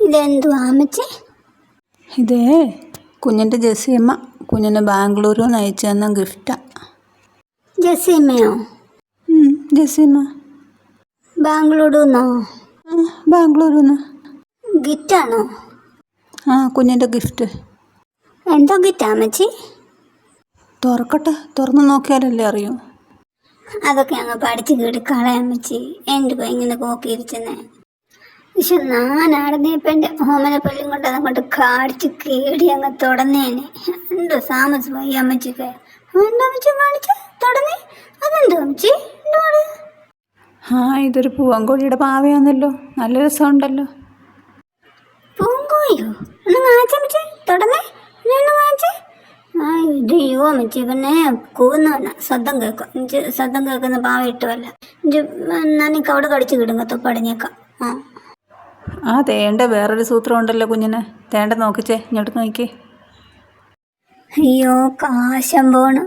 ഇതെന്തുവാ അമ്മച്ചി? ഇതേ കുഞ്ഞിൻ്റെ ജെസ്സിയമ്മ കുഞ്ഞിന് ബാംഗ്ലൂരിൽ നിന്ന് അയച്ചു തന്ന ഗിഫ്റ്റാണ്. ജെസ്സിയമ്മയോ? ജെസ്സിയമ്മ ബാംഗ്ലൂരിൽ നിന്നോ? ബാംഗ്ലൂരിൽ നിന്ന്. ഗിഫ്റ്റാണോ? കുഞ്ഞിൻ്റെ ഗിഫ്റ്റ്. എന്തോ ഗിഫ്റ്റാ അമ്മച്ചി? തുറക്കട്ടെ, തുറന്ന് നോക്കിയാലല്ലേ അറിയൂ. അതൊക്കെ അങ്ങ് പഠിച്ച് കിടക്കാളെ അമ്മച്ചി. എന്തുവാ ഇങ്ങനെ നോക്കിയിരിക്കുന്നേ? പക്ഷെ ഞാനാടുന്ന ഇപ്പം എൻ്റെ ഹോമനെ പല്ലും കൊണ്ട് അതങ്ങോട്ട് കാടിച്ച് കേടി അങ്ങ് തുടന്നേനെ. എന്തോ താമസമായി അമ്മച്ചിക്ക്. എന്താ അമ്മച്ചി കാണിച്ച് തുടങ്ങി? അതെന്തോ അമ്മച്ചി? ഇതൊരു പൂവൻകോഴിയുടെ പാവയാന്നല്ലോ, നല്ല രസമുണ്ടല്ലോ. പൂങ്കോഴിയോ? ഒന്ന് കാണിച്ചമ്മച്ചി, തുടങ്ങി ഒന്ന് കാണിച്ച്. ഇത് യോ അമ്മച്ചി, പിന്നെ കൂവുന്ന ശബ്ദം കേൾക്കും. എനിക്ക് ശബ്ദം കേൾക്കുന്ന പാവ ഇട്ടുമല്ല. എനിക്ക് അവിടെ കടിച്ച് കിടുങ്ങത്തോ പടിഞ്ഞേക്കാം. തേണ്ട വേറൊരു സൂത്രം ഉണ്ടല്ലോ കുഞ്ഞിന്. തേണ്ട നോക്കിച്ചേ, ഇങ്ങോട്ട് നോക്കി. അയ്യോ കാശം പോണ്.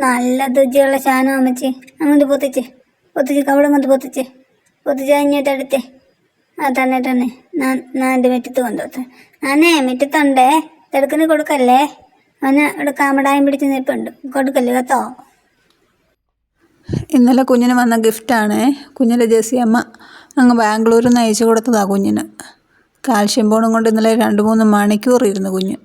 നല്ല രുചിയുള്ള സാധനം അമ്മച്ചി. അങ്ങോട്ട് പൊത്തിച്ചേ, കവള അങ്ങോട്ട് പൊത്തിച്ചേ ഇങ്ങോട്ട് എടുത്തേ. തന്നെ ഞാൻ എൻ്റെ മുറ്റത്ത് കൊണ്ടുപോത്തെ. മുറ്റത്തുണ്ടേ, തിടുക്കിന് കൊടുക്കല്ലേ. അവന് ഇവിടെ കാമടായം പിടിച്ച് നിൽപ്പുണ്ട്, കൊടുക്കല്ലേ കേട്ടോ. ഇന്നലെ കുഞ്ഞിന് വന്ന ഗിഫ്റ്റാണ്. കുഞ്ഞിൻ്റെ ജെസ്സിയമ്മ അങ്ങ് ബാംഗ്ലൂരിൽ നിന്ന് അയച്ചു കൊടുത്തതാണ് കുഞ്ഞിന്. കാൽഷ്യം ബോണും കൊണ്ട് ഇന്നലെ 2-3 മണിക്കൂർ ഇരുന്നു കുഞ്ഞ്.